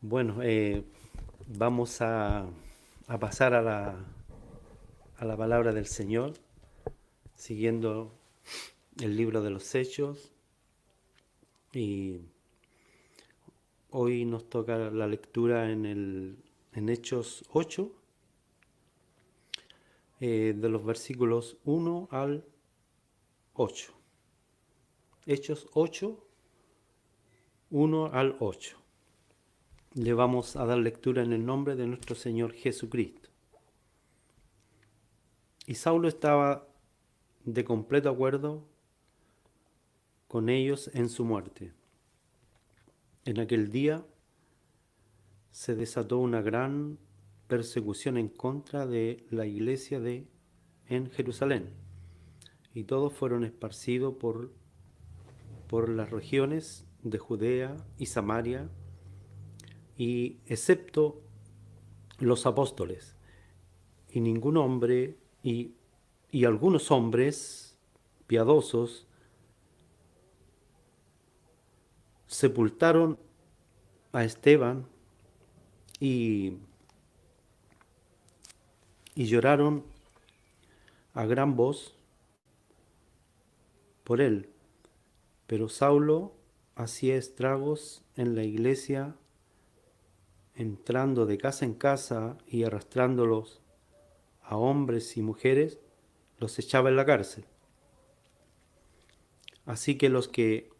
Bueno, vamos a pasar a la palabra del Señor, siguiendo el libro de los Hechos. Y hoy nos toca la lectura en Hechos 8, de los versículos 1 al 8. Hechos 8, 1 al 8. Le vamos a dar lectura en el nombre de nuestro Señor Jesucristo. Y Saulo estaba de completo acuerdo con ellos en su muerte. En aquel día se desató una gran persecución en contra de la iglesia en Jerusalén, y todos fueron esparcidos por las regiones de Judea y Samaria, y excepto los apóstoles, y ningún hombre, y algunos hombres piadosos sepultaron a Esteban y lloraron a gran voz por él. Pero Saulo hacía estragos en la iglesia, entrando de casa en casa y arrastrándolos a hombres y mujeres, los echaba en la cárcel. Así que los que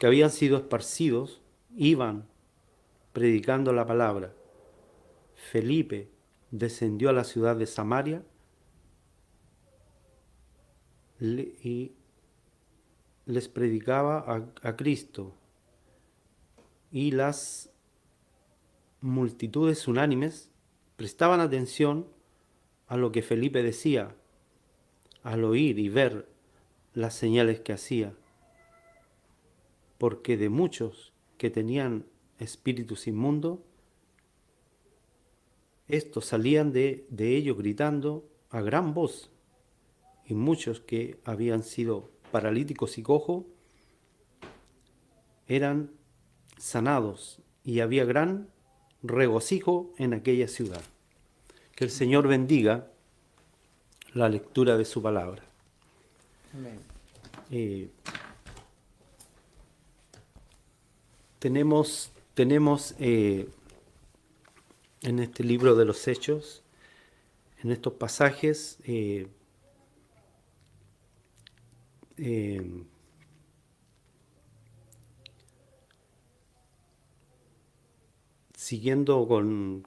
habían sido esparcidos iban predicando la palabra. Felipe descendió a la ciudad de Samaria y les predicaba a Cristo, y las multitudes unánimes prestaban atención a lo que Felipe decía, al oír y ver las señales que hacía, porque de muchos que tenían espíritus inmundos, estos salían de ellos gritando a gran voz, y muchos que habían sido paralíticos y cojos eran sanados, y había gran regocijo en aquella ciudad. Que el Señor bendiga la lectura de su palabra. Amén. Tenemos en este libro de los Hechos, en estos pasajes, siguiendo con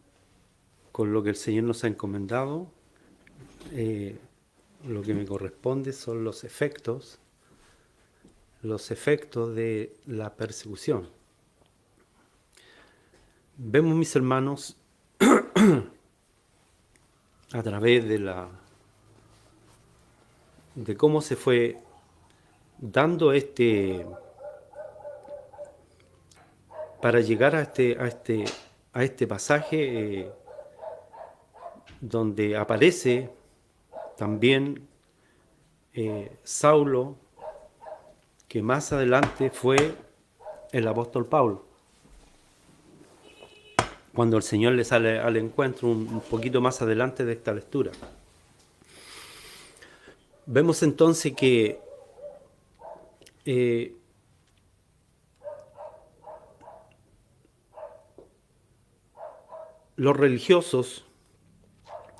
lo que el Señor nos ha encomendado, lo que me corresponde son los efectos de la persecución. Vemos, mis hermanos, a través de cómo se fue dando para llegar a este pasaje, donde aparece también Saulo, que más adelante fue el apóstol Pablo, cuando el Señor le sale al encuentro un poquito más adelante de esta lectura. Vemos entonces que los religiosos,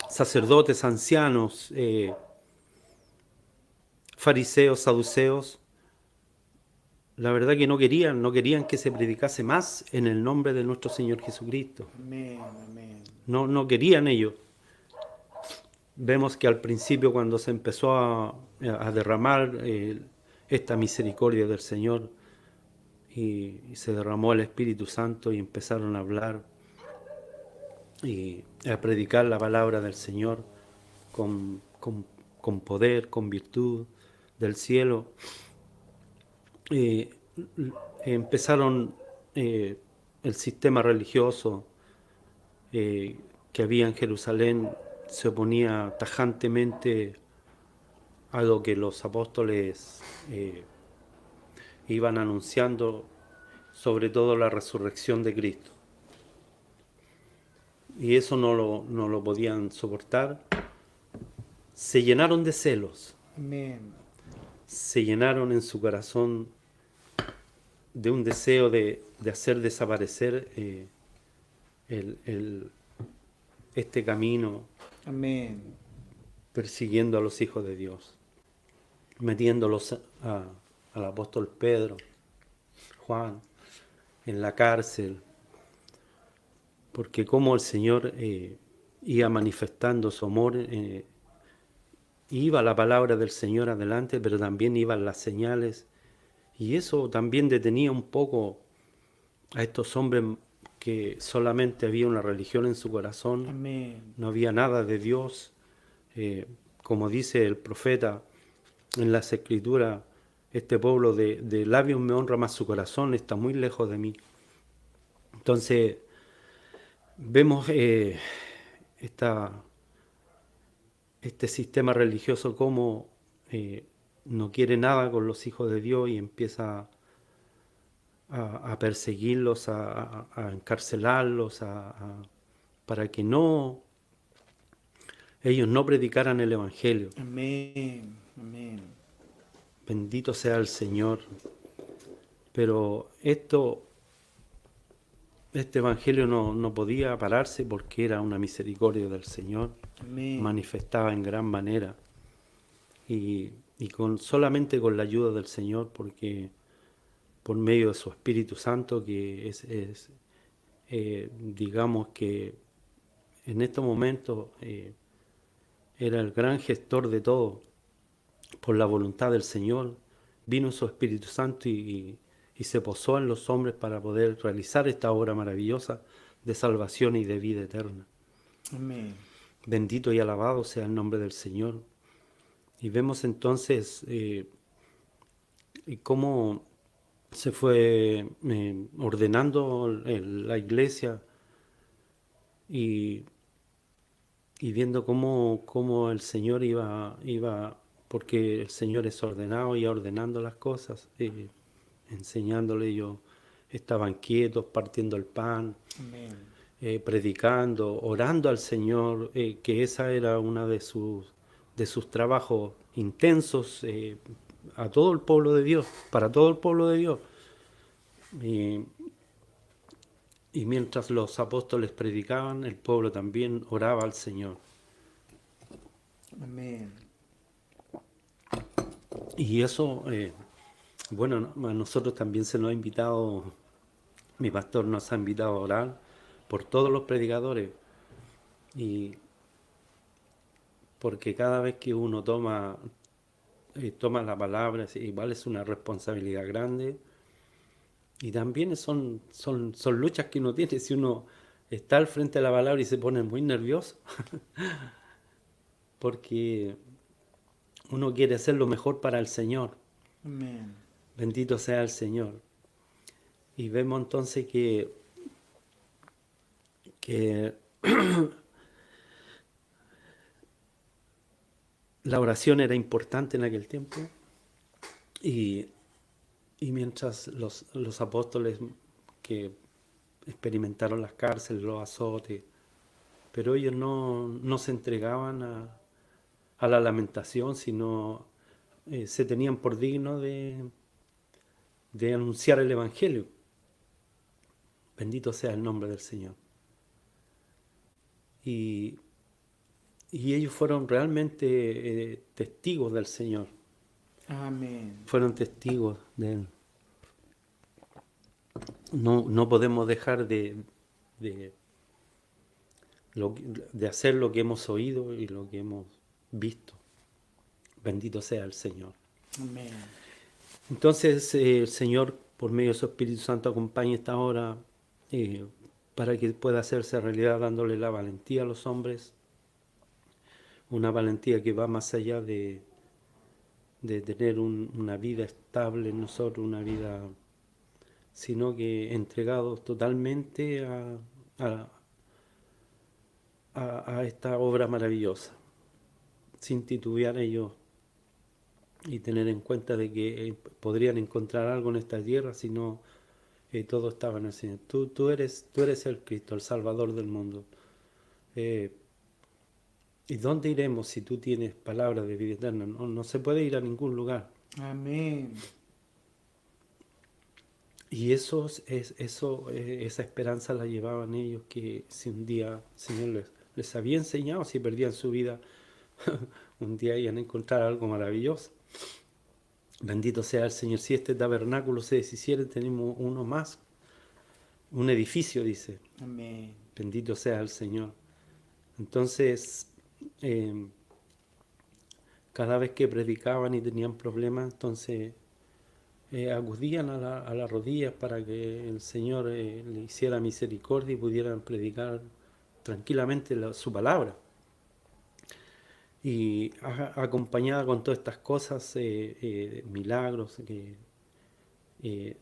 sacerdotes, ancianos, fariseos, saduceos, la verdad que no querían que se predicase más en el nombre de nuestro Señor Jesucristo. Amén, amén. No querían ellos. Vemos que al principio, cuando se empezó a derramar esta misericordia del Señor, y se derramó el Espíritu Santo, y empezaron a hablar y a predicar la palabra del Señor con poder, con virtud del cielo, empezaron el sistema religioso que había en Jerusalén, se oponía tajantemente a lo que los apóstoles iban anunciando, sobre todo la resurrección de Cristo. Y eso no lo podían soportar. Se llenaron de celos, Amén. se llenaron en su corazón de un deseo de hacer desaparecer el, el- este camino, Amén. persiguiendo a los hijos de Dios, metiéndolos al apóstol Pedro, Juan, en la cárcel, porque como el Señor iba manifestando su amor, iba la palabra del Señor adelante, pero también iban las señales, y eso también detenía un poco a estos hombres que solamente había una religión en su corazón, Amén. no había nada de Dios. Como dice el profeta en las escrituras, este pueblo de labios me honra, más su corazón está muy lejos de mí. Entonces vemos este sistema religioso como no quiere nada con los hijos de Dios y empieza a perseguirlos, a encarcelarlos, para que ellos no predicaran el Evangelio. Amén. Amén. Bendito sea el Señor. Pero este Evangelio no podía pararse porque era una misericordia del Señor, Amén. manifestada en gran manera. Y solamente con la ayuda del Señor, porque por medio de su Espíritu Santo, que digamos que en estos momentos era el gran gestor de todo, por la voluntad del Señor, vino su Espíritu Santo y se posó en los hombres para poder realizar esta obra maravillosa de salvación y de vida eterna. Amén. Bendito y alabado sea el nombre del Señor. Y vemos entonces cómo se fue ordenando la iglesia y, y viendo cómo el Señor iba, porque el Señor es ordenado, y ordenando las cosas, enseñándole. Ellos estaban quietos, partiendo el pan, Amén. predicando, orando al Señor, que esa era una de sus trabajos intensos, a todo el pueblo de Dios, para todo el pueblo de Dios. Y, y mientras los apóstoles predicaban, el pueblo también oraba al Señor. Amén. Y eso, bueno, a nosotros también se nos ha invitado, mi pastor nos ha invitado a orar por todos los predicadores, y porque cada vez que uno toma la palabra, igual es una responsabilidad grande, y también son luchas que uno tiene. Si uno está al frente de la palabra y se pone muy nervioso, porque uno quiere hacer lo mejor para el Señor. Amén. Bendito sea el Señor. Y vemos entonces que la oración era importante en aquel tiempo, y, y mientras los apóstoles que experimentaron las cárceles, los azotes, pero ellos no se entregaban a la lamentación, sino se tenían por digno de anunciar el Evangelio. Bendito sea el nombre del Señor. Y, y ellos fueron realmente testigos del Señor, Amén. fueron testigos de Él. No podemos dejar de, de hacer lo que hemos oído y lo que hemos visto. Bendito sea el Señor. Amén. Entonces el Señor, por medio de su Espíritu Santo, acompaña esta hora eh, para que pueda hacerse realidad, dándole la valentía a los hombres, una valentía que va más allá de tener una vida estable en nosotros, una vida, sino que entregados totalmente a, a esta obra maravillosa, sin titubear ellos y tener en cuenta de que podrían encontrar algo en esta tierra, sino todo estaba en el Señor. Tú eres el Cristo, el Salvador del mundo. Eh, ¿Y dónde iremos si tú tienes palabra de vida eterna? No, no se puede ir a ningún lugar. Amén. Y esa esperanza la llevaban ellos, que si un día el Señor les había enseñado, si perdían su vida, un día iban a encontrar algo maravilloso. Bendito sea el Señor. Si este tabernáculo se deshiciera, tenemos uno más, un edificio, dice. Amén. Bendito sea el Señor. Entonces, cada vez que predicaban y tenían problemas, entonces acudían a las rodillas para que el Señor le hiciera misericordia y pudieran predicar tranquilamente su palabra. Y acompañada con todas estas cosas, milagros, que eh,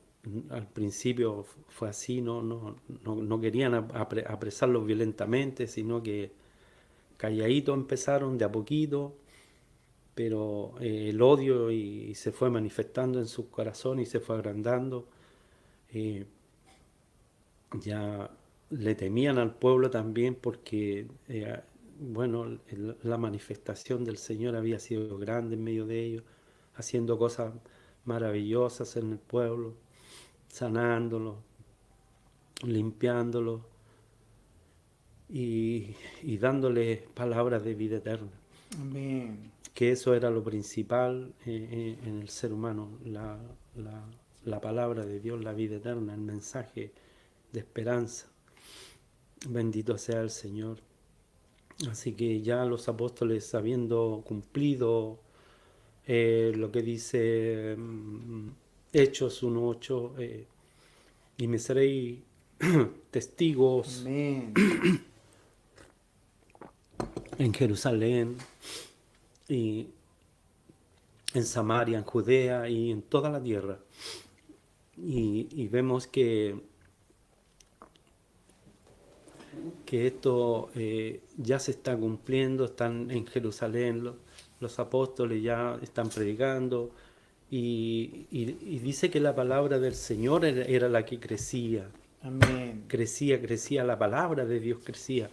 al principio fue así, no querían apresarlos violentamente, sino que calladito empezaron de a poquito, pero el odio y se fue manifestando en sus corazones y se fue agrandando. Eh, ya le temían al pueblo también porque, bueno, la manifestación del Señor había sido grande en medio de ellos, haciendo cosas maravillosas en el pueblo, sanándolo, limpiándolo y dándoles palabras de vida eterna. Amén. Que eso era lo principal en el ser humano, la palabra de Dios, la vida eterna, el mensaje de esperanza. Bendito sea el Señor. Así que ya los apóstoles, habiendo cumplido lo que dice Hechos 1:8, y me seréis testigos Amén. en Jerusalén y en Samaria, en Judea y en toda la tierra. Y vemos que esto ya se está cumpliendo, están en Jerusalén, los apóstoles ya están predicando y dice que la palabra del Señor era la que crecía, Amén. crecía, la palabra de Dios crecía.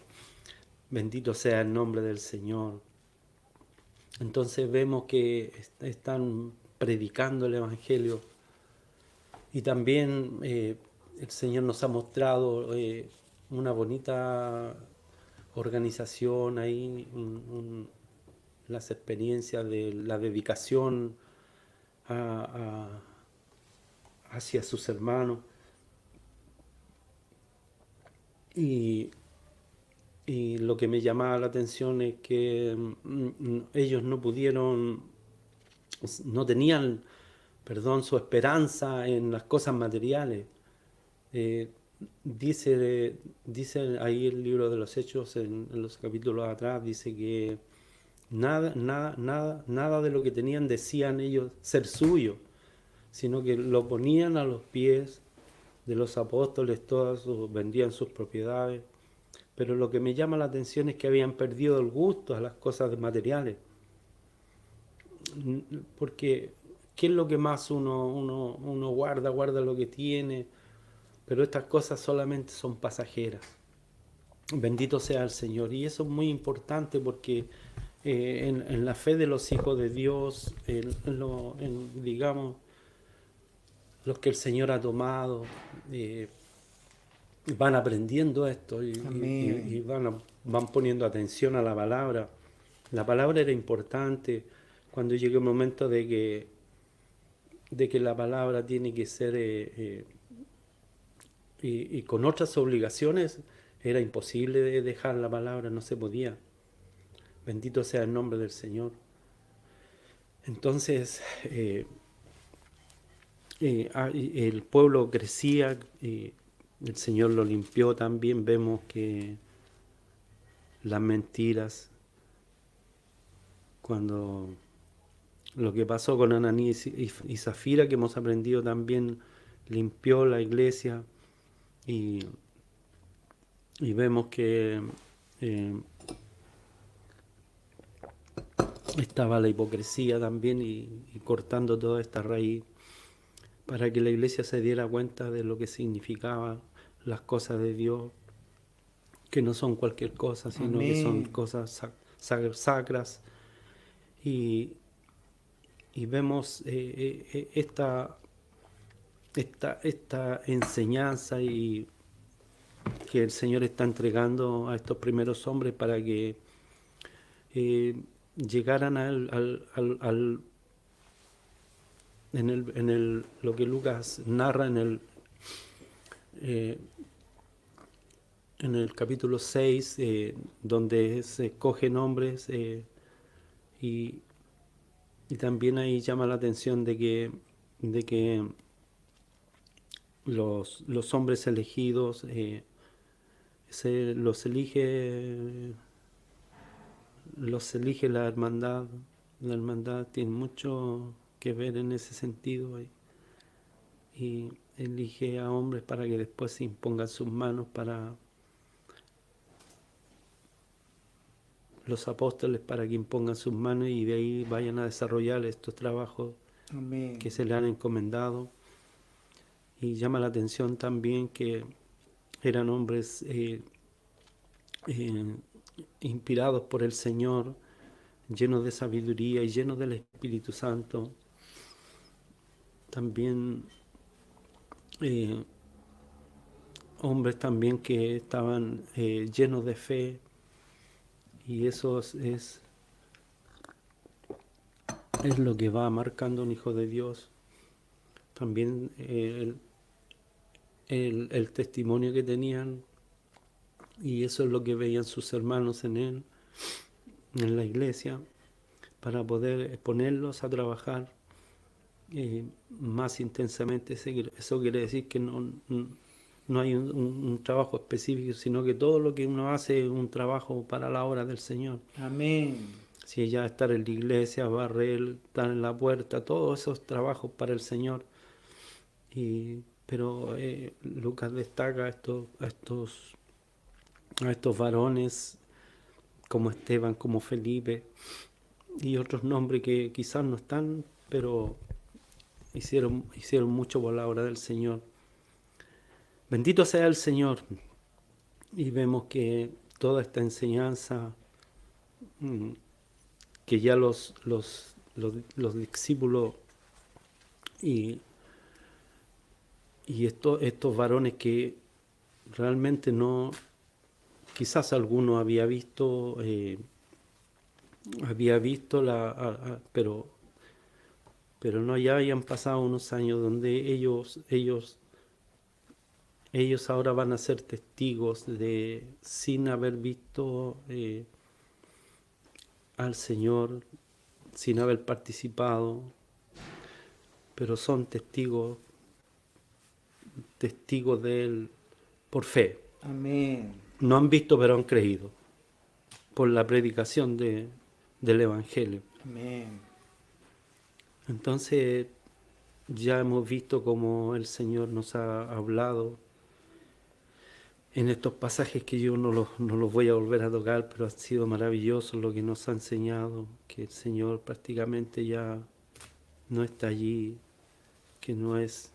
Bendito sea el nombre del Señor. Entonces vemos que están predicando el Evangelio y también el Señor nos ha mostrado una bonita organización ahí, las experiencias de la dedicación hacia sus hermanos. Y lo que me llamaba la atención es que ellos no tenían, perdón, su esperanza en las cosas materiales. Eh, dice ahí el libro de los Hechos, en los capítulos atrás, dice que nada de lo que tenían decían ellos ser suyo, sino que lo ponían a los pies de los apóstoles, vendían sus propiedades. Pero lo que me llama la atención es que habían perdido el gusto a las cosas materiales. Porque, ¿qué es lo que más uno guarda? Guarda lo que tiene, pero estas cosas solamente son pasajeras. Bendito sea el Señor. Y eso es muy importante porque en la fe de los hijos de Dios, digamos, los que el Señor ha tomado, van aprendiendo esto y van poniendo atención a la palabra. La palabra era importante cuando llegue el momento de que la palabra tiene que ser, y con otras obligaciones, era imposible de dejar la palabra, no se podía. Bendito sea el nombre del Señor. Entonces, el pueblo crecía, el Señor lo limpió también. Vemos que las mentiras, cuando lo que pasó con Ananías y Zafira, que hemos aprendido también, limpió la iglesia y vemos que estaba la hipocresía también y cortando toda esta raíz. para que la iglesia se diera cuenta de lo que significaban las cosas de Dios, que no son cualquier cosa, sino que son Amén. cosas sacras. Y, y vemos esta enseñanza y que el Señor está entregando a estos primeros hombres para que llegaran lo que Lucas narra eh, en el capítulo 6, donde se escogen hombres y, y también ahí llama la atención de que los hombres elegidos los elige la hermandad. La hermandad tiene mucho que ver en ese sentido y elige a hombres para que después se impongan sus manos para los apóstoles, para que impongan sus manos y de ahí vayan a desarrollar estos trabajos Amén. que se le han encomendado. Y llama la atención también que eran hombres eh, inspirados por el Señor, llenos de sabiduría y llenos del Espíritu Santo. También hombres también que estaban llenos de fe, y eso es lo que va marcando un hijo de Dios. También el testimonio que tenían, y eso es lo que veían sus hermanos en él, en la iglesia, para poder ponerlos a trabajar más intensamente. Eso quiere decir que no hay un trabajo específico, sino que todo lo que uno hace es un trabajo para la obra del Señor. Amén. Si ella estar en la iglesia, barrer, estar en la puerta, todos esos trabajos para el Señor. Pero Lucas destaca a estos varones como Esteban, como Felipe y otros nombres que quizás no están, pero hicieron mucho por la obra del Señor. Bendito sea el Señor. Y vemos que toda esta enseñanza que ya los discípulos y estos varones que realmente no, quizás alguno había visto pero no, ya habían pasado unos años donde ellos ahora van a ser testigos sin haber visto al Señor, sin haber participado, pero son testigos de Él por fe. Amén. No han visto, pero han creído por la predicación del Evangelio. Amén. Entonces ya hemos visto cómo el Señor nos ha hablado en estos pasajes que yo no los voy a volver a tocar, pero ha sido maravilloso lo que nos ha enseñado, que el Señor prácticamente ya no está allí, que no es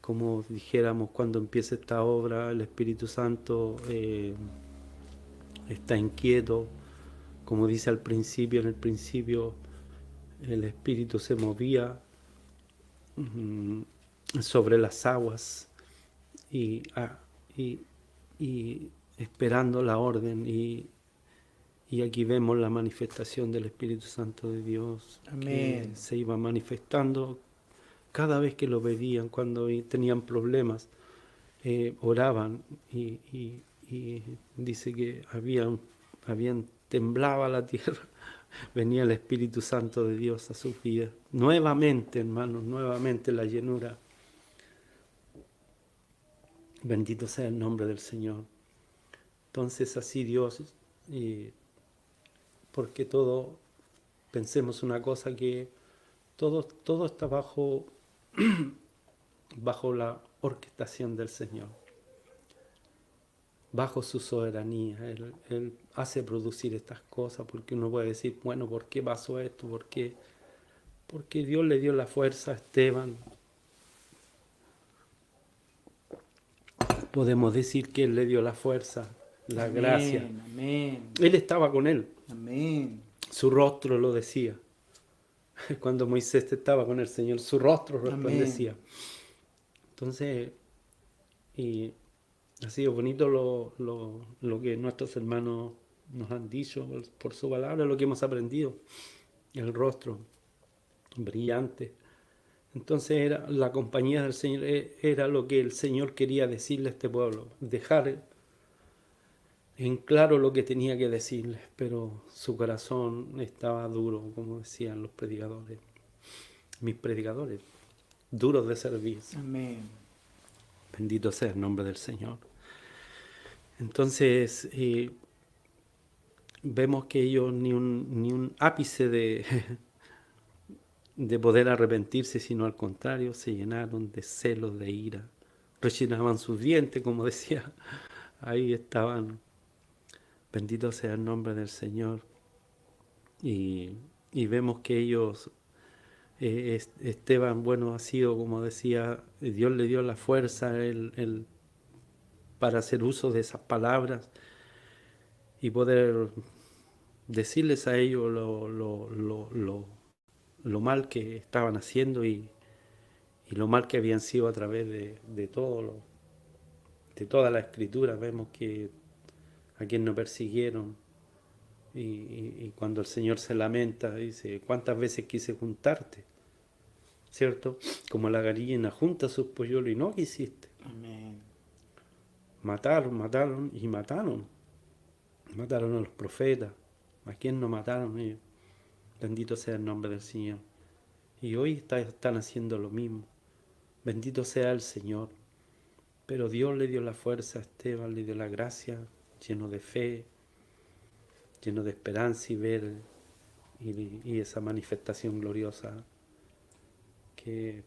como dijéramos cuando empieza esta obra, el Espíritu Santo está inquieto, como dice al principio, en el principio el Espíritu se movía sobre las aguas y, y esperando la orden, y aquí vemos la manifestación del Espíritu Santo de Dios. Amén. Que se iba manifestando cada vez que lo pedían, cuando tenían problemas, oraban y dice que temblaba la tierra, venía el Espíritu Santo de Dios a sus vidas. Nuevamente, hermanos, nuevamente la llenura. Bendito sea el nombre del Señor. Entonces así Dios, porque pensemos una cosa, que todo está bajo la orquestación del Señor, bajo su soberanía. Él hace producir estas cosas, porque uno puede decir, bueno, ¿por qué pasó esto? ¿Por qué? Porque Dios le dio la fuerza a Esteban podemos decir que Él le dio la fuerza, la gracia. Amén. Amén. Él estaba con Él, Amén. su rostro lo decía. Cuando Moisés estaba con el Señor, su rostro resplandecía. Amén. Entonces, y ha sido bonito lo que nuestros hermanos nos han dicho por su palabra, lo que hemos aprendido. El rostro brillante. Entonces era la compañía del Señor, era lo que el Señor quería decirle a este pueblo, dejar en claro lo que tenía que decirles, pero su corazón estaba duro, como decían los predicadores, mis predicadores, duros de servir. Amén. Bendito sea el nombre del Señor. Entonces, vemos que ellos ni un ápice de poder arrepentirse, sino al contrario, se llenaron de celos, de ira, rechinaban sus dientes, como decía, ahí estaban. Bendito sea el nombre del Señor. Y vemos que ellos, Esteban, bueno, ha sido, como decía, Dios le dio la fuerza para hacer uso de esas palabras y poder decirles a ellos lo mal que estaban haciendo y lo mal que habían sido a través de toda la escritura. Vemos que a quien no persiguieron y cuando el Señor se lamenta, dice, ¿cuántas veces quise juntarte? ¿Cierto? Como la gallina junta sus polluelos y no quisiste. Amén. Mataron y mataron. Mataron a los profetas. ¿A quién no mataron ellos? Bendito sea el nombre del Señor. Y hoy están haciendo lo mismo. Bendito sea el Señor. Pero Dios le dio la fuerza a Esteban, le dio la gracia, lleno de fe, lleno de esperanza y ver y esa manifestación gloriosa que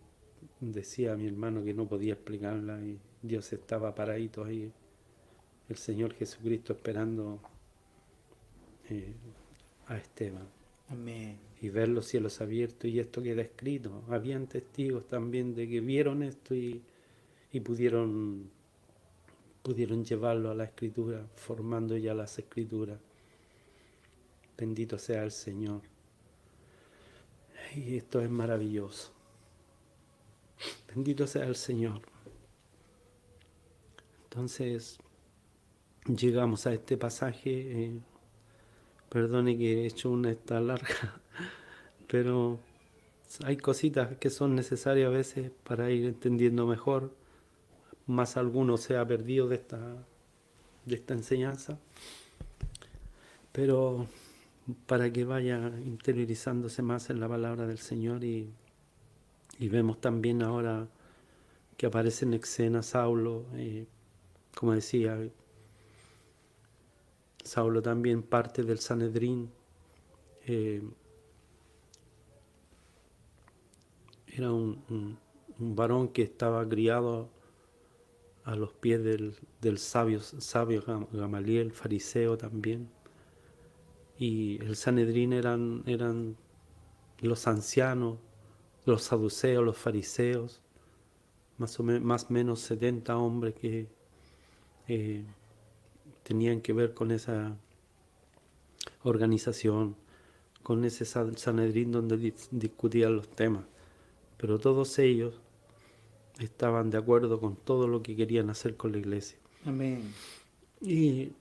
decía mi hermano que no podía explicarla y Dios estaba paradito ahí, el Señor Jesucristo esperando a Esteban. Amén. Y ver los cielos abiertos y esto queda escrito. Habían testigos también de que vieron esto y pudieron llevarlo a la escritura, formando ya las escrituras. Bendito sea el Señor. Y esto es maravilloso. Bendito sea el Señor. Entonces, llegamos a este pasaje. Perdone que he hecho una esta larga, pero hay cositas que son necesarias a veces para ir entendiendo mejor. Más alguno se ha perdido de esta enseñanza. Pero para que vaya interiorizándose más en la palabra del Señor y vemos también ahora que aparece en escena Saulo, como decía, Saulo también parte del Sanedrín, era un varón que estaba criado a los pies del sabio Gamaliel, fariseo también, y el Sanedrín eran los ancianos, los saduceos, los fariseos, más o menos 70 hombres que tenían que ver con esa organización, con ese Sanedrín donde discutían los temas. Pero todos ellos estaban de acuerdo con todo lo que querían hacer con la iglesia. Amén. Y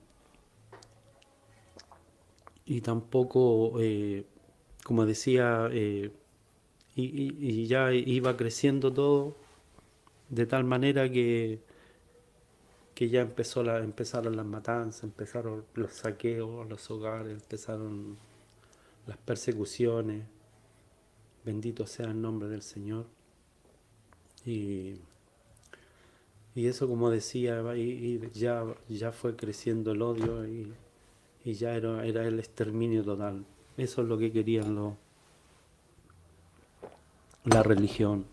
tampoco, como decía, y ya iba creciendo todo de tal manera que ya empezaron las matanzas, empezaron los saqueos a los hogares, empezaron las persecuciones. Bendito sea el nombre del Señor. Y eso, como decía, ya fue creciendo el odio y ya era el exterminio total. Eso es lo que querían la religión.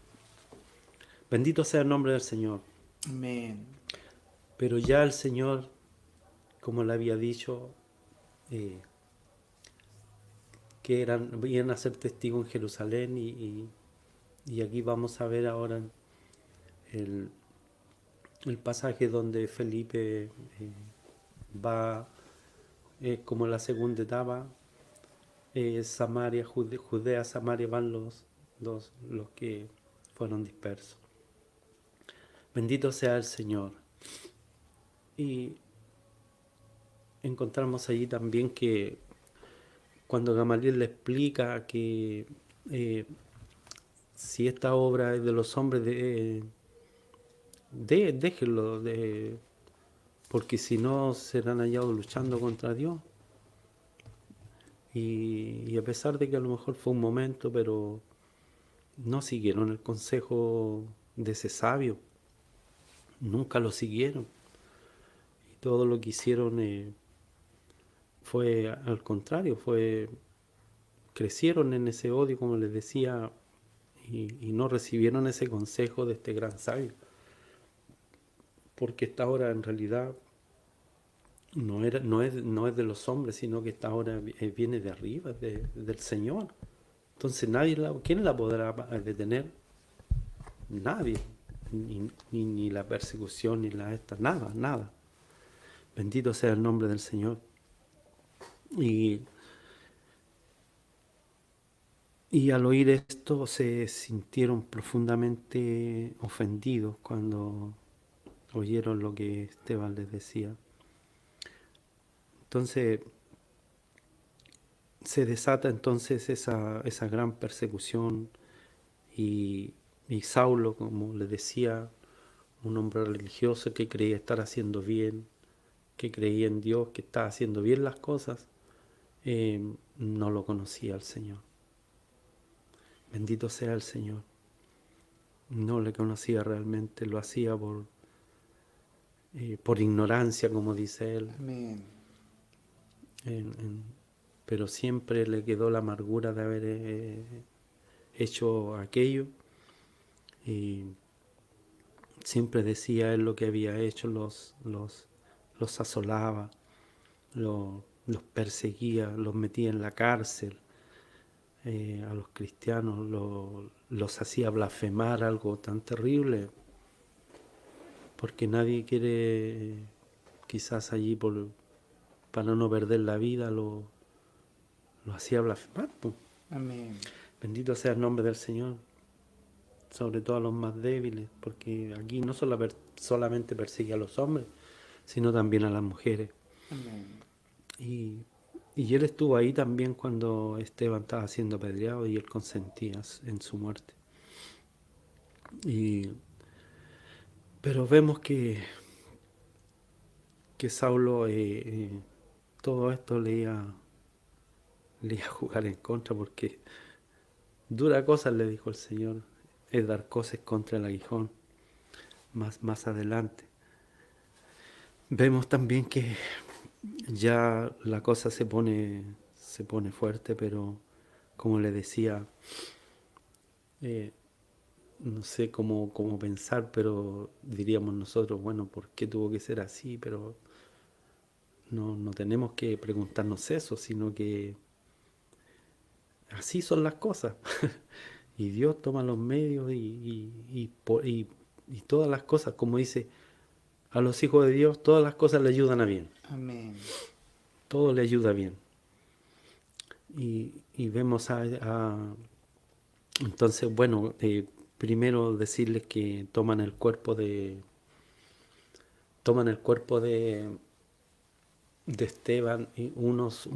Bendito sea el nombre del Señor. Amén. Pero ya el Señor, como le había dicho, que iban a ser testigos en Jerusalén y aquí vamos a ver ahora el pasaje donde Felipe va como la segunda etapa, Samaria, Judea, Samaria van los que fueron dispersos. Bendito sea el Señor. Y encontramos allí también que cuando Gamaliel le explica que eh, si esta obra es de los hombres, déjenlo, porque si no serán hallados luchando contra Dios. Y a pesar de que a lo mejor fue un momento, pero no siguieron el consejo de ese sabio, nunca lo siguieron. Y todo lo que hicieron fue al contrario, crecieron en ese odio, como les decía, y no recibieron ese consejo de este gran sabio. Porque esta hora en realidad no es de los hombres, sino que esta hora viene de arriba, del Señor. Entonces ¿quién la podrá detener? Nadie. Ni la persecución, ni nada, nada. Bendito sea el nombre del Señor. Y, y al oír esto se sintieron profundamente ofendidos cuando oyeron lo que Esteban les decía. Entonces se desata entonces esa gran persecución y Saulo, como les decía, un hombre religioso que creía estar haciendo bien, que creía en Dios, que estaba haciendo bien las cosas, no lo conocía al Señor. Bendito sea el Señor. No le conocía realmente, lo hacía por ignorancia, como dice él. Amén. Pero siempre le quedó la amargura de haber hecho aquello. Y siempre decía él lo que había hecho, los asolaba, los perseguía, los metía en la cárcel. A los cristianos los hacía blasfemar, algo tan terrible, porque nadie quiere, quizás allí para no perder la vida, lo hacía blasfemar. Pues. Amén. Bendito sea el nombre del Señor, sobre todo a los más débiles, porque aquí no solamente persigue a los hombres, sino también a las mujeres. Amén. Y él estuvo ahí también cuando Esteban estaba siendo apedreado y él consentía en su muerte. Pero vemos que Saulo todo esto le iba a jugar en contra, porque dura cosa, le dijo el Señor, es dar cosas contra el aguijón más adelante. Vemos también que ya la cosa se pone fuerte, pero como le decía, no sé cómo pensar, pero diríamos nosotros, bueno, ¿por qué tuvo que ser así? Pero no tenemos que preguntarnos eso, sino que así son las cosas. Y Dios toma los medios y todas las cosas, como dice, a los hijos de Dios todas las cosas le ayudan a bien. Amén. Todo le ayuda bien. Y vemos entonces, bueno, primero decirles que toman el cuerpo de Esteban, y unos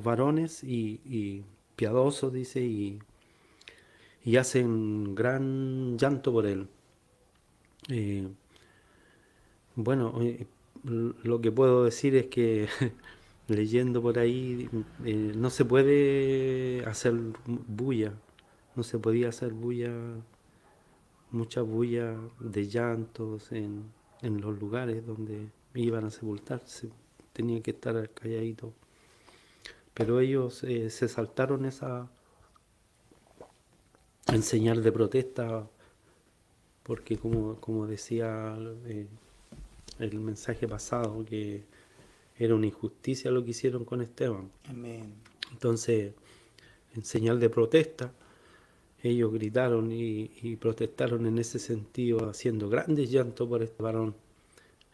varones y piadosos, dice, y hacen gran llanto por él. Eh, bueno, lo que puedo decir es que leyendo por ahí no se puede hacer bulla, no se podía hacer bulla, mucha bulla de llantos en los lugares donde iban a sepultarse, tenían que estar calladitos. Pero ellos se saltaron esa en señal de protesta, porque como decía el mensaje pasado, que era una injusticia lo que hicieron con Esteban. Amén. Entonces, en señal de protesta, ellos gritaron y protestaron en ese sentido, haciendo grandes llantos por este varón.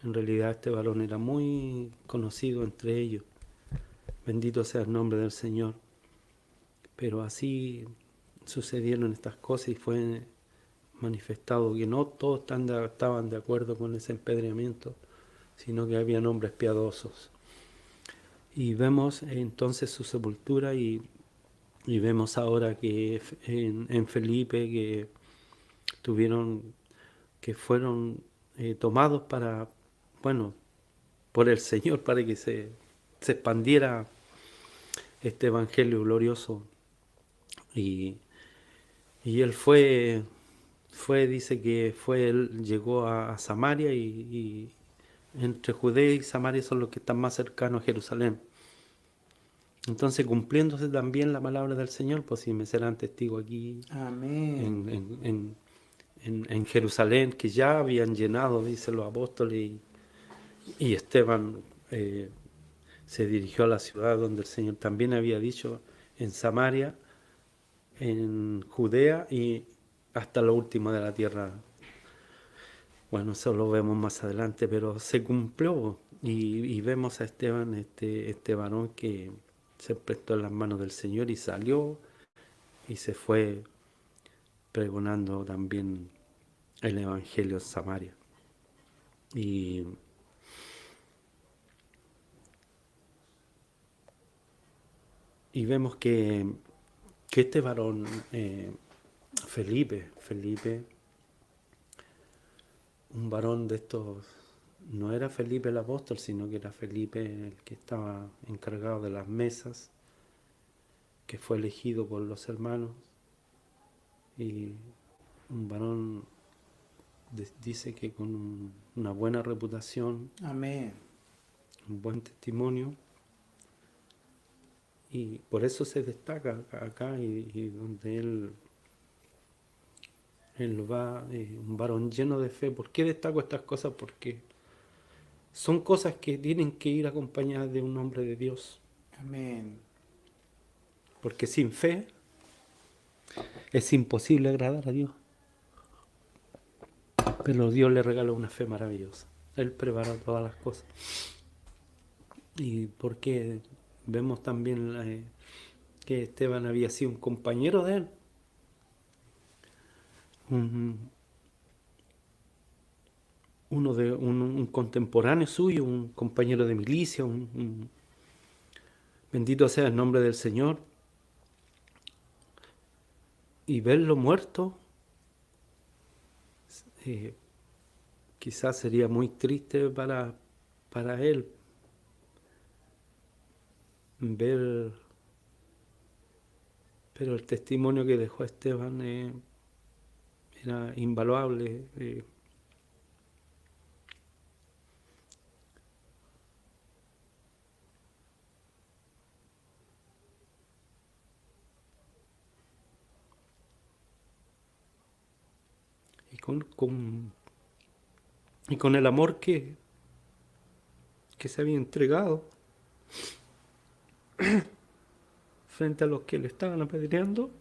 En realidad este varón era muy conocido entre ellos. Bendito sea el nombre del Señor. Pero así sucedieron estas cosas y fue manifestado que no todos estaban de acuerdo con ese empedreamiento, sino que habían hombres piadosos. Y vemos entonces su sepultura y vemos ahora que en Felipe que fueron tomados para, bueno, por el Señor para que se expandiera este evangelio glorioso. Y él dice que él llegó a Samaria y entre Judea y Samaria son los que están más cercanos a Jerusalén. Entonces, cumpliéndose también la palabra del Señor, pues si me serán testigos aquí Amén. en Jerusalén, que ya habían llenado, dicen los apóstoles, y Esteban se dirigió a la ciudad donde el Señor también había dicho, en Samaria, en Judea y hasta lo último de la tierra. Bueno, eso lo vemos más adelante, pero se cumplió y vemos a Esteban, este varón que se prestó en las manos del Señor y salió y se fue pregonando también el Evangelio en Samaria. Y vemos que este varón, Felipe, un varón de estos, no era Felipe el apóstol, sino que era Felipe el que estaba encargado de las mesas, que fue elegido por los hermanos, y un varón dice que con una buena reputación, Amén. un buen testimonio, y por eso se destaca acá y donde él va, un varón lleno de fe. ¿Por qué destaco estas cosas? Porque son cosas que tienen que ir acompañadas de un hombre de Dios. Amén. Porque sin fe es imposible agradar a Dios. Pero Dios le regaló una fe maravillosa. Él preparó todas las cosas. Y porque vemos también que Esteban había sido un compañero de él. Un contemporáneo suyo, un compañero de milicia, bendito sea el nombre del Señor. Y verlo muerto, quizás sería muy triste para él ver, pero el testimonio que dejó Esteban era invaluable. Y con el amor que se había entregado frente a los que le estaban apedreando.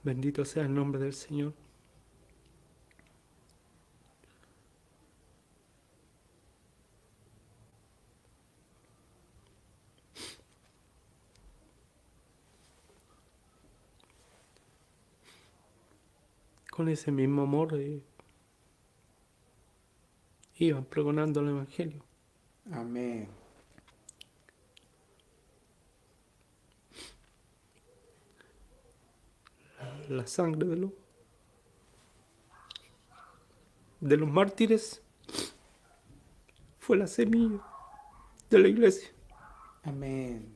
Bendito sea el nombre del Señor. Con ese mismo amor iban pregonando el Evangelio. Amén. La sangre de los mártires fue la semilla de la iglesia. Amén.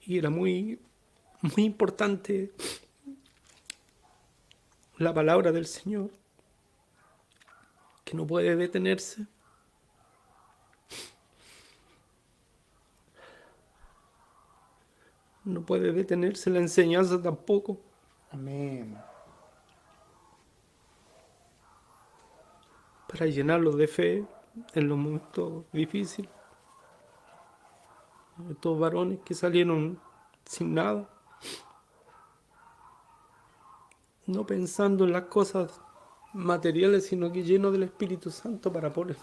Y era muy, muy importante la palabra del Señor, que no puede detenerse. No puede detenerse la enseñanza tampoco. Amén. Para llenarlos de fe en los momentos difíciles. Estos varones que salieron sin nada, no pensando en las cosas materiales, sino que llenos del Espíritu Santo para poder,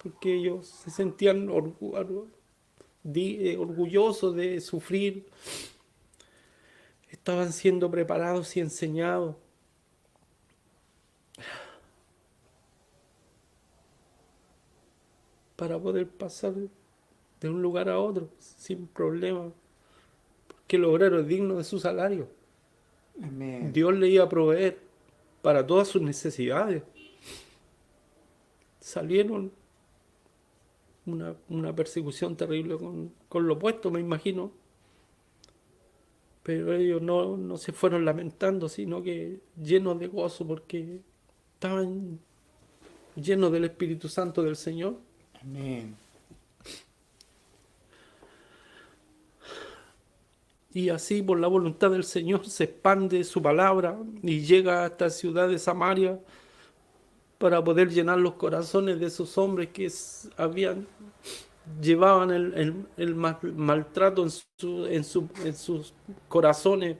porque ellos se sentían orgullosos de sufrir, estaban siendo preparados y enseñados para poder pasar de un lugar a otro sin problema, porque el obrero es digno de su salario. Amén. Dios le iba a proveer para todas sus necesidades. Salieron una persecución terrible con lo opuesto, me imagino. Pero ellos no se fueron lamentando, sino que llenos de gozo porque estaban llenos del Espíritu Santo del Señor. Amén. Y así, por la voluntad del Señor, se expande su palabra y llega a esta ciudad de Samaria para poder llenar los corazones de esos hombres que llevaban el maltrato en sus corazones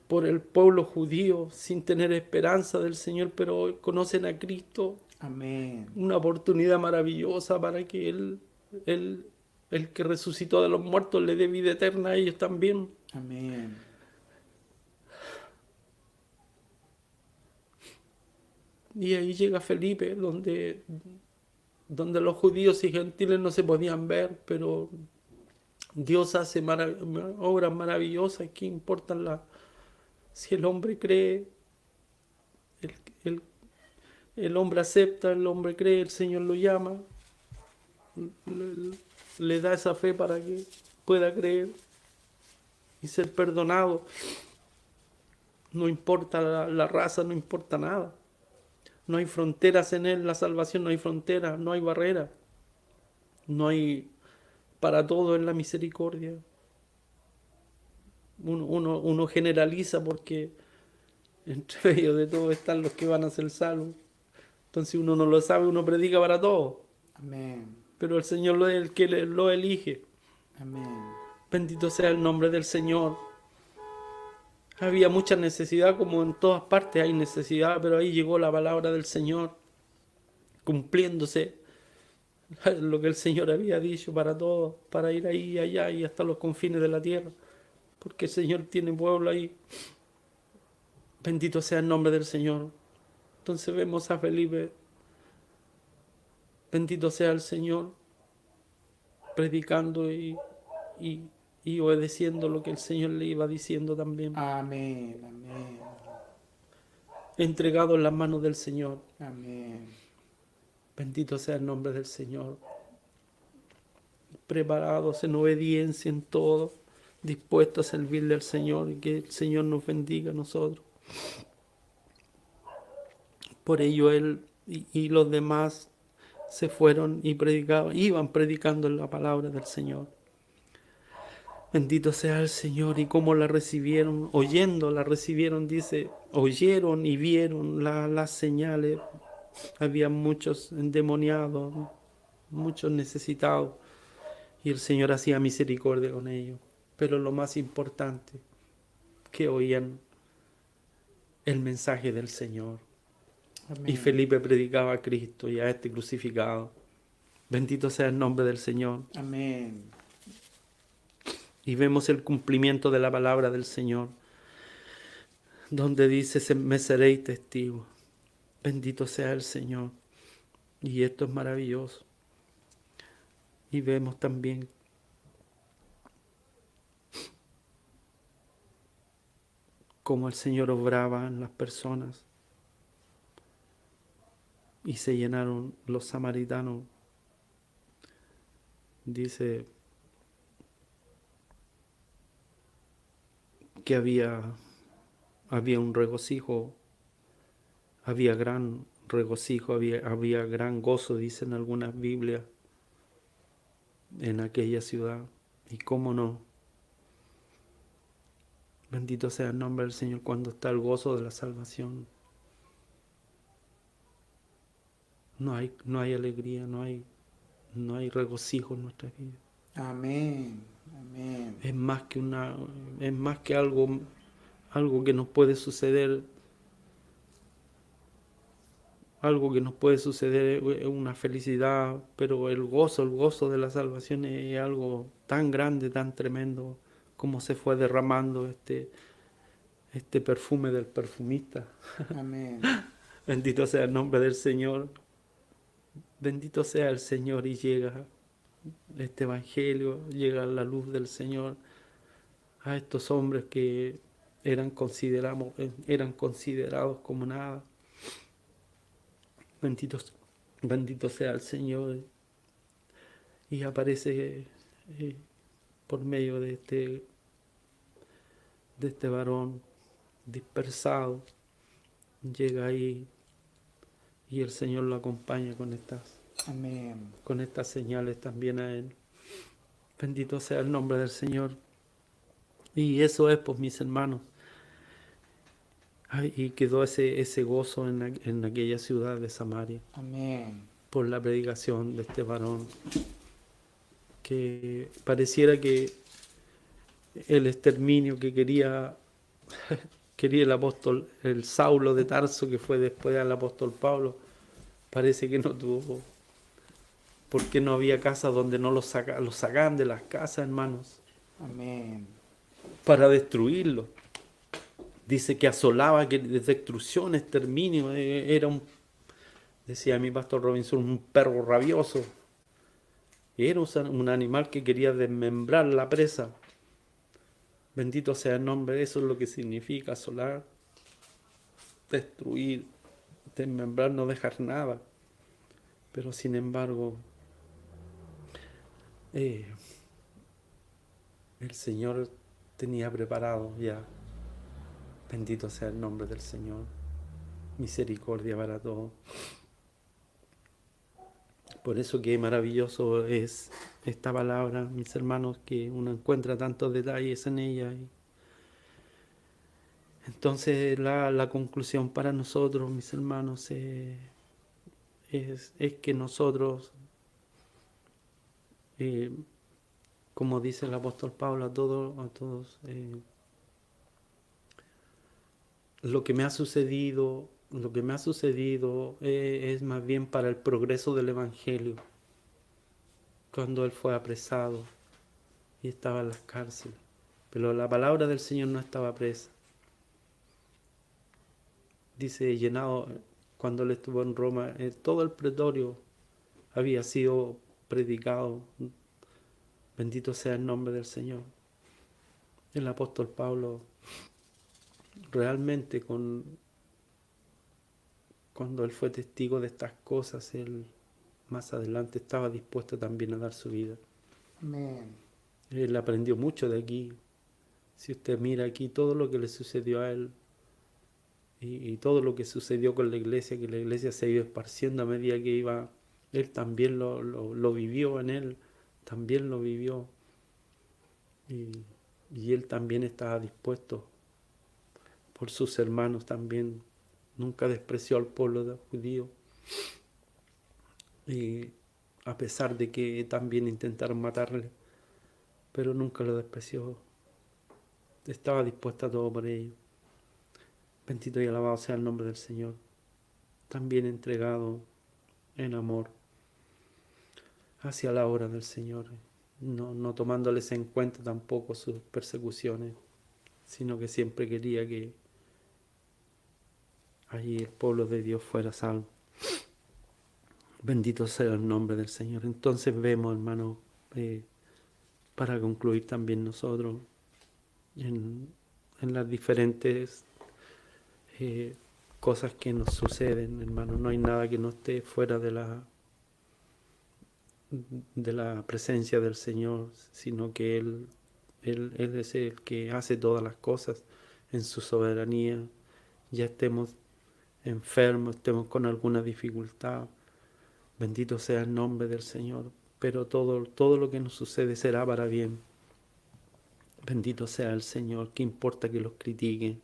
por el pueblo judío, sin tener esperanza del Señor, pero hoy conocen a Cristo. Amén. Una oportunidad maravillosa para que Él, el que resucitó de los muertos, le dé vida eterna a ellos también. Amén. Y ahí llega Felipe, donde los judíos y gentiles no se podían ver, pero Dios hace obras maravillosas. ¿Qué importan si el hombre cree, el, el- el hombre acepta, el hombre cree, el Señor lo llama, le, le da esa fe para que pueda creer y ser perdonado? No importa la raza, no importa nada. No hay fronteras en Él, la salvación no hay fronteras, no hay barreras. No hay, para todo en la misericordia. Uno generaliza porque entre medio de todo están los que van a ser salvos. Entonces uno no lo sabe, uno predica para todos. Amén. Pero el Señor es el que lo elige. Amén. Bendito sea el nombre del Señor. Había mucha necesidad, como en todas partes hay necesidad, pero ahí llegó la palabra del Señor, cumpliéndose lo que el Señor había dicho para todos, para ir ahí y allá y hasta los confines de la tierra, porque el Señor tiene pueblo ahí. Bendito sea el nombre del Señor. Entonces vemos a Felipe, bendito sea el Señor, predicando y obedeciendo lo que el Señor le iba diciendo también, Amén. Amén. entregado en las manos del Señor. Amén. Bendito sea el nombre del Señor. Preparados en obediencia en todo, dispuestos a servirle al Señor y que el Señor nos bendiga a nosotros. Por ello él y los demás se fueron y iban predicando la palabra del Señor. Bendito sea el Señor. Y cómo la recibieron, oyendo la recibieron, dice, oyeron y vieron las señales. Había muchos endemoniados, muchos necesitados, y el Señor hacía misericordia con ellos. Pero lo más importante, que oían el mensaje del Señor. Amén. Y Felipe predicaba a Cristo y a este crucificado. Bendito sea el nombre del Señor. Amén. Y vemos el cumplimiento de la palabra del Señor, donde dice, me seréis testigos. Bendito sea el Señor. Y esto es maravilloso. Y vemos también cómo el Señor obraba en las personas. Y se llenaron los samaritanos. Dice que había un regocijo, había gran regocijo, había gran gozo, dicen algunas Biblias, en aquella ciudad. Y cómo no, bendito sea el nombre del Señor cuando está el gozo de la salvación. No hay alegría, no hay regocijo en nuestras vidas. Amén. Amén. Es más que algo que nos puede suceder. Algo que nos puede suceder es una felicidad, pero el gozo de la salvación es algo tan grande, tan tremendo, como se fue derramando este perfume del perfumista. Amén. Bendito sea el nombre del Señor. Bendito sea el Señor y llega este evangelio, llega la luz del Señor a estos hombres que eran considerados como nada. Bendito, bendito sea el Señor. Y aparece por medio de este varón dispersado. Llega ahí y el Señor lo acompaña Amén. con estas señales también a él. Bendito sea el nombre del Señor. Y eso es, pues, mis hermanos. Ay, y quedó ese gozo en aquella ciudad de Samaria Amén. por la predicación de este varón, que pareciera que el exterminio que quería el apóstol, el Saulo de Tarso, que fue después del apóstol Pablo, parece que no tuvo, porque no había casa donde no los sacaban de las casas, hermanos, Amén. para destruirlo. Dice que asolaba, que destrucción, exterminio, decía mi pastor Robinson, un perro rabioso. Era un animal que quería desmembrar la presa. Bendito sea el nombre, eso es lo que significa asolar, destruir, desmembrar, no dejar nada. Pero sin embargo, el Señor tenía preparado ya. Bendito sea el nombre del Señor. Misericordia para todos. Por eso que maravilloso es esta palabra, mis hermanos, que uno encuentra tantos detalles en ella. Entonces la conclusión para nosotros, mis hermanos, es que nosotros, como dice el apóstol Pablo a todos, lo que me ha sucedido es más bien para el progreso del Evangelio. Cuando él fue apresado y estaba en las cárceles, pero la palabra del Señor no estaba presa. Dice, llenado, cuando él estuvo en Roma, todo el pretorio había sido predicado. Bendito sea el nombre del Señor. El apóstol Pablo realmente cuando él fue testigo de estas cosas, él más adelante estaba dispuesto también a dar su vida. Amén. Él aprendió mucho de aquí. Si usted mira aquí todo lo que le sucedió a él y todo lo que sucedió con la iglesia, que la iglesia se iba esparciendo a medida que iba, él también lo vivió en él, también lo vivió. Y él también estaba dispuesto por sus hermanos también. Nunca despreció al pueblo judío. Y a pesar de que también intentaron matarle, pero nunca lo despreció. Estaba dispuesto a todo por ello. Bendito y alabado sea el nombre del Señor. También entregado en amor hacia la obra del Señor. No tomándoles en cuenta tampoco sus persecuciones, sino que siempre quería que allí el pueblo de Dios fuera salvo. Bendito sea el nombre del Señor. Entonces vemos, hermano, para concluir también nosotros en las diferentes cosas que nos suceden, hermano. No hay nada que no esté fuera de la presencia del Señor, sino que Él es el que hace todas las cosas en su soberanía. Ya estemos enfermos, estemos con alguna dificultad, bendito sea el nombre del Señor, pero todo lo que nos sucede será para bien. Bendito sea el Señor. ¿Qué importa que los critiquen?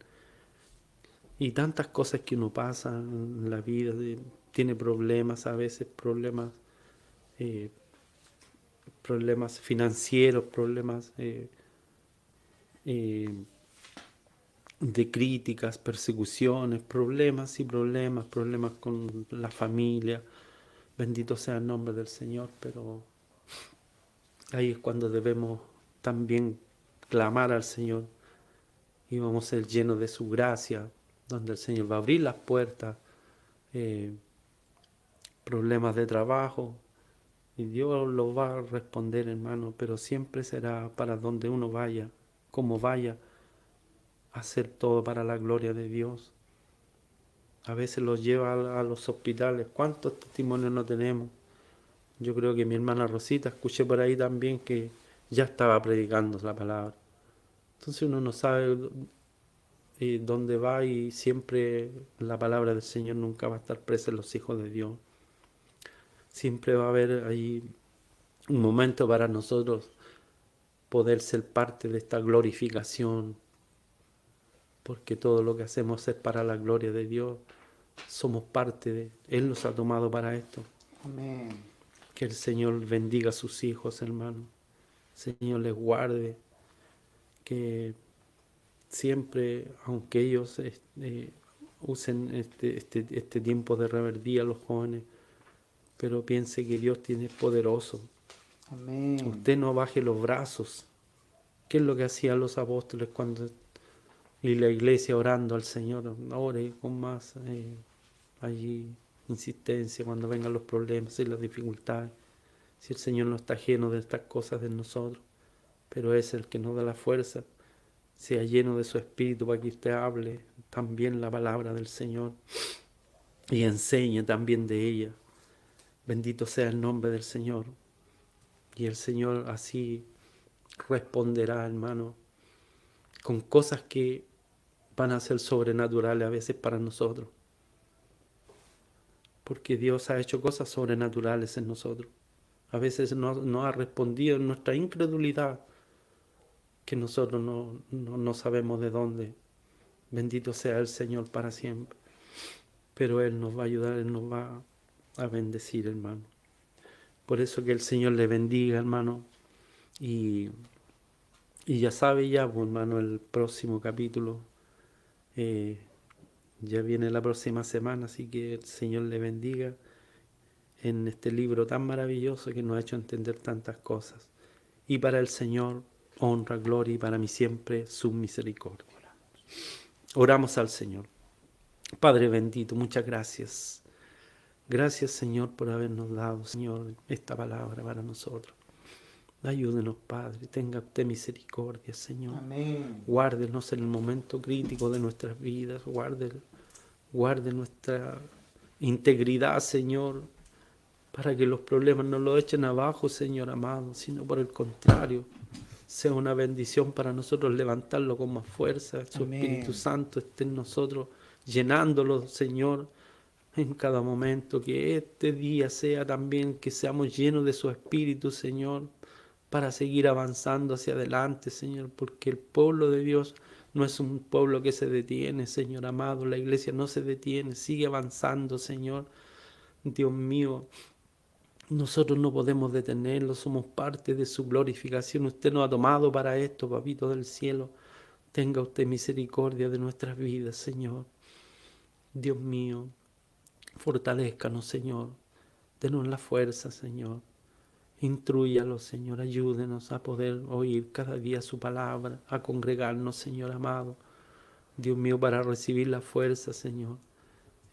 Y tantas cosas que uno pasa en la vida, tiene problemas, a veces eh, problemas financieros, problemas eh, de críticas, persecuciones, problemas y problemas, problemas con la familia. Bendito sea el nombre del Señor, pero ahí es cuando debemos también clamar al Señor y vamos a ser llenos de su gracia, donde el Señor va a abrir las puertas, eh, problemas de trabajo, y Dios lo va a responder, hermano, pero siempre será para donde uno vaya, como vaya, a hacer todo para la gloria de Dios. A veces los lleva a los hospitales. ¿Cuántos testimonios no tenemos? Yo creo que mi hermana Rosita, escuché por ahí también que ya estaba predicando la palabra. Entonces uno no sabe dónde va y siempre la palabra del Señor nunca va a estar presa en los hijos de Dios. Siempre va a haber ahí un momento para nosotros poder ser parte de esta glorificación, porque todo lo que hacemos es para la gloria de Dios. Somos parte de Él, nos ha tomado para esto. Amén. Que el Señor bendiga a sus hijos, hermano. El Señor les guarde. Que siempre, aunque ellos usen este tiempo de rebeldía, los jóvenes, pero piense que Dios tiene poderoso. Amén. Usted no baje los brazos. ¿Qué es lo que hacían los apóstoles cuando y la iglesia orando al Señor? Ore con más allí insistencia cuando vengan los problemas y las dificultades. Si el Señor no está lleno de estas cosas de nosotros, pero es el que nos da la fuerza, sea lleno de su espíritu para que usted hable también la palabra del Señor y enseñe también de ella. Bendito sea el nombre del Señor. Y el Señor así responderá, hermano, con cosas que van a ser sobrenaturales a veces para nosotros. Porque Dios ha hecho cosas sobrenaturales en nosotros. A veces no ha respondido en nuestra incredulidad, que nosotros no sabemos de dónde. Bendito sea el Señor para siempre. Pero Él nos va a ayudar, Él nos va a bendecir, hermano. Por eso que el Señor le bendiga, hermano. Y ya sabe ya, pues, hermano, el próximo capítulo ya viene la próxima semana, así que el Señor le bendiga en este libro tan maravilloso que nos ha hecho entender tantas cosas. Y para el Señor, honra, gloria y para mí siempre su misericordia. Oramos al Señor. Padre bendito, muchas gracias. Gracias, Señor, por habernos dado, Señor, esta palabra para nosotros. Ayúdenos, Padre, tenga usted misericordia, Señor. Amén. Guárdenos en el momento crítico de nuestras vidas, guarde nuestra integridad, Señor, para que los problemas no los echen abajo, Señor amado, sino por el contrario, sea una bendición para nosotros levantarlo con más fuerza. Su Amén. Espíritu Santo esté en nosotros, llenándolo, Señor, en cada momento. Que este día sea también, que seamos llenos de su Espíritu, Señor, para seguir avanzando hacia adelante, Señor, porque el pueblo de Dios no es un pueblo que se detiene, Señor amado. La iglesia no se detiene, sigue avanzando, Señor. Dios mío, nosotros no podemos detenerlo, somos parte de su glorificación. Usted nos ha tomado para esto, Papito del cielo. Tenga usted misericordia de nuestras vidas, Señor. Dios mío, fortalézcanos, Señor. Denos la fuerza, Señor. Intrúyalos, Señor. Ayúdenos a poder oír cada día su palabra, a congregarnos, Señor amado. Dios mío, para recibir la fuerza, Señor.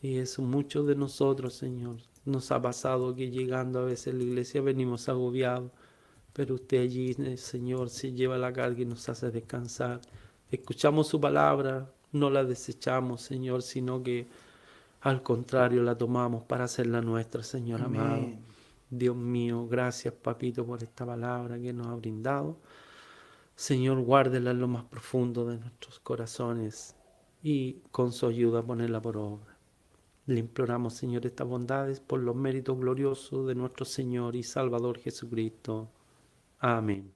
Y eso muchos de nosotros, Señor, nos ha pasado que llegando a veces a la iglesia venimos agobiados, pero usted allí, Señor, se lleva la carga y nos hace descansar. Escuchamos su palabra, no la desechamos, Señor, sino que al contrario la tomamos para hacerla nuestra, Señor amado. Amén. Dios mío, gracias, Papito, por esta palabra que nos ha brindado. Señor, guárdela en lo más profundo de nuestros corazones y con su ayuda ponerla por obra. Le imploramos, Señor, estas bondades por los méritos gloriosos de nuestro Señor y Salvador Jesucristo. Amén.